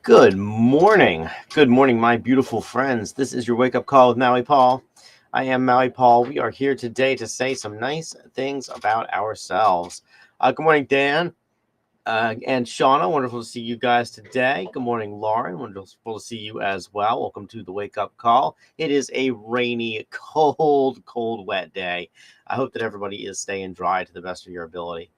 Good morning. Good morning, my beautiful friends. This is your wake up call with Maui Paul. I am Maui Paul. We are here today to say some nice things about ourselves. Good morning, Dan and Shauna. Wonderful to see you guys today. Good morning, Lauren. Wonderful to see you as well. Welcome to the wake up call. It is a rainy, cold, wet day. I hope that everybody is staying dry to the best of your ability.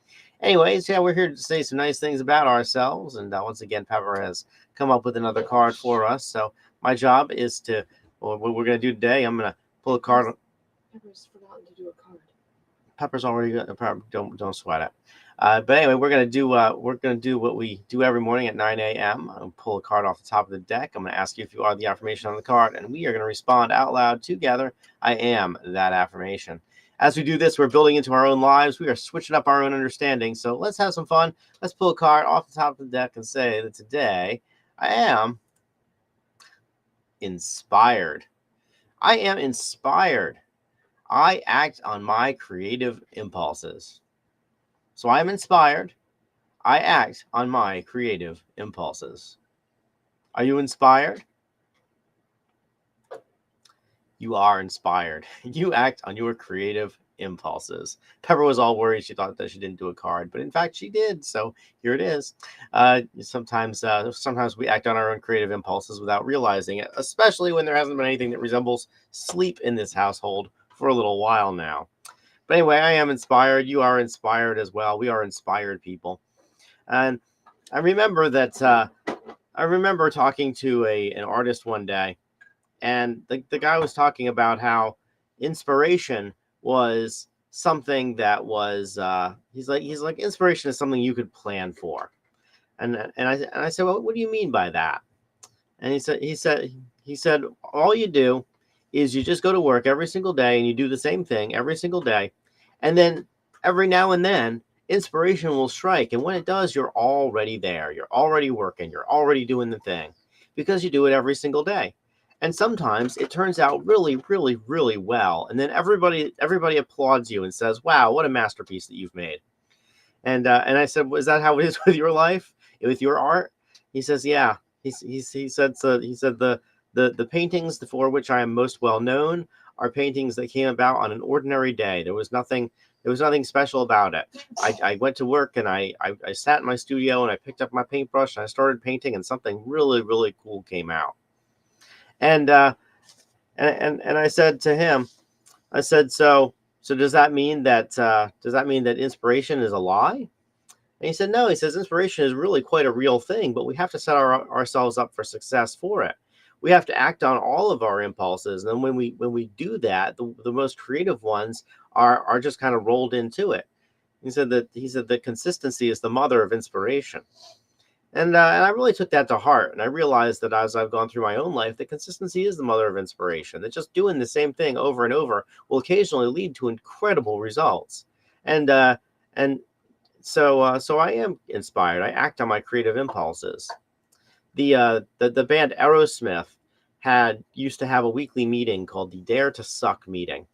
Anyways, yeah, we're here to say some nice things about ourselves. And once again, Pepper has come up with another card for us. So my job is to, well, what we're going to do today, I'm going to pull a card. Pepper's forgotten to do a card. Pepper's already got. Don't sweat it. But anyway, we're gonna do what we do every morning at 9 a.m. I'll pull a card off the top of the deck. I'm gonna ask you if you are the affirmation on the card, and we are gonna respond out loud together. I am that affirmation. As we do this, we're building into our own lives. We are switching up our own understanding. So let's have some fun. Let's pull a card off the top of the deck and say that today I am inspired. I am inspired. I act on my creative impulses. So I am inspired. I act on my creative impulses. Are you inspired? You are inspired. You act on your creative impulses. Pepper was all worried. She thought that she didn't do a card, but in fact she did. So here it is. Sometimes we act on our own creative impulses without realizing it, especially when there hasn't been anything that resembles sleep in this household for a little while now. But anyway, I am inspired. You are inspired as well. We are inspired people. And I remember that I remember talking to an artist one day, and the guy was talking about how inspiration was something that was he's like inspiration is something you could plan for. And I said, well, what do you mean by that? And he said all you do is you just go to work every single day and you do the same thing every single day. And then every now and then inspiration will strike. And when it does, you're already there. You're already working. You're already doing the thing because you do it every single day. And sometimes it turns out really, really, really well. And then everybody applauds you and says, wow, what a masterpiece that you've made. And I said, well, is that how it is with your life, with your art? He says, yeah. He said the paintings for which I am most well known are paintings that came about on an ordinary day. There was nothing special about it. I went to work and I sat in my studio and I picked up my paintbrush and I started painting and something really, really cool came out. And I said to him, I said, so does that mean that inspiration is a lie? And he said, no. He says inspiration is really quite a real thing, but we have to set ourselves up for success for it. We have to act on all of our impulses, and when we do that, the most creative ones are just kind of rolled into it. He said that consistency is the mother of inspiration. And I really took that to heart. And I realized that as I've gone through my own life, that consistency is the mother of inspiration. That just doing the same thing over and over will occasionally lead to incredible results. And so I am inspired. I act on my creative impulses. The band Aerosmith used to have a weekly meeting called the Dare to Suck meeting.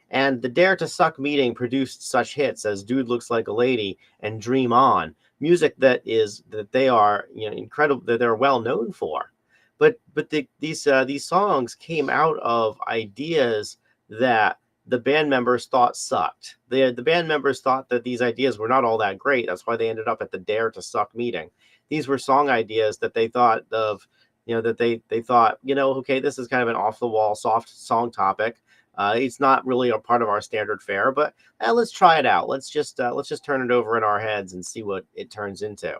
And the Dare to Suck meeting produced such hits as Dude Looks Like a Lady and Dream On, music that they are incredible, that they're well known for. But these songs came out of ideas that the band members thought sucked. The band members thought that these ideas were not all that great. That's why they ended up at the Dare to Suck meeting. These were song ideas that they thought of, that they thought, okay, this is kind of an off the wall, soft song topic. It's not really a part of our standard fare, but let's try it out. Let's just turn it over in our heads and see what it turns into.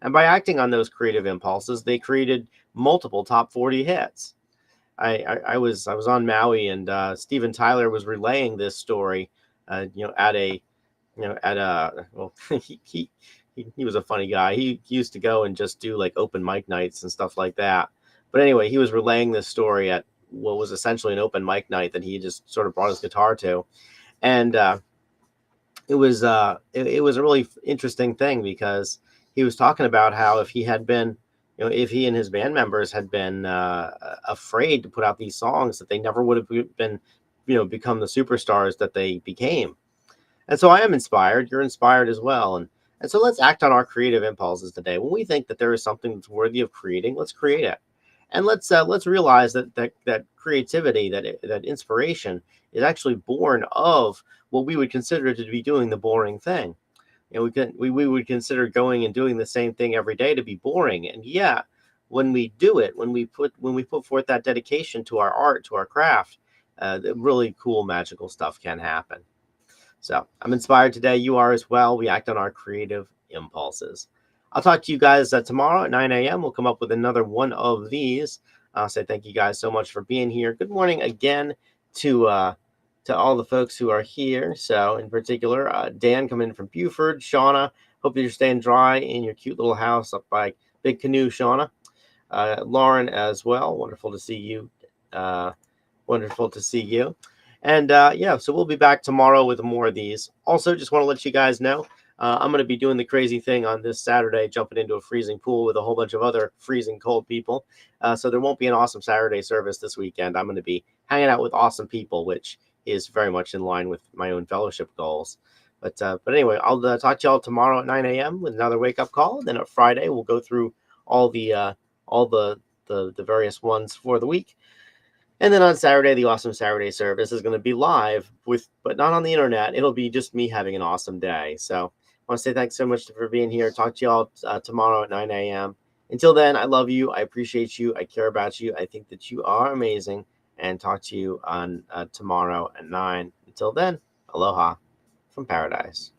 And by acting on those creative impulses, they created multiple top 40 hits. I was on Maui, and Steven Tyler was relaying this story, well, he was a funny guy. He used to go and just do like open mic nights and stuff like that. But anyway, he was relaying this story at what was essentially an open mic night that he just sort of brought his guitar to. And it was a really interesting thing, because he was talking about how if he and his band members had been afraid to put out these songs, that they never would have been, become the superstars that they became. And so I am inspired. You're inspired as well. And And so let's act on our creative impulses today. When we think that there is something that's worthy of creating, let's create it. And let's realize that creativity, that inspiration, is actually born of what we would consider to be doing the boring thing. We would consider going and doing the same thing every day to be boring. And yeah, when we do it, when we put forth that dedication to our art, to our craft, the really cool magical stuff can happen. So I'm inspired today. You are as well. We act on our creative impulses. I'll talk to you guys tomorrow at 9 a.m. We'll come up with another one of these. I'll say thank you guys so much for being here. Good morning again to all the folks who are here. So in particular, Dan coming in from Buford, Shauna. Hope that you're staying dry in your cute little house up by Big Canoe, Shauna. Lauren as well. Wonderful to see you. Uh, Wonderful to see you. And yeah, so we'll be back tomorrow with more of these. Also, just want to let you guys know I'm going to be doing the crazy thing on this Saturday, jumping into a freezing pool with a whole bunch of other freezing cold people. So there won't be an awesome Saturday service this weekend. I'm going to be hanging out with awesome people, which is very much in line with my own fellowship goals. But anyway, I'll talk to y'all tomorrow at 9 a.m. with another wake up call. Then at Friday, we'll go through all the uh, all the various ones for the week. And then on Saturday, the awesome Saturday service is going to be live but not on the internet. It'll be just me having an awesome day. So I want to say thanks so much for being here. Talk to you all tomorrow at 9 a.m. Until then, I love you. I appreciate you. I care about you. I think that you are amazing. And talk to you on tomorrow at 9. Until then, aloha from paradise.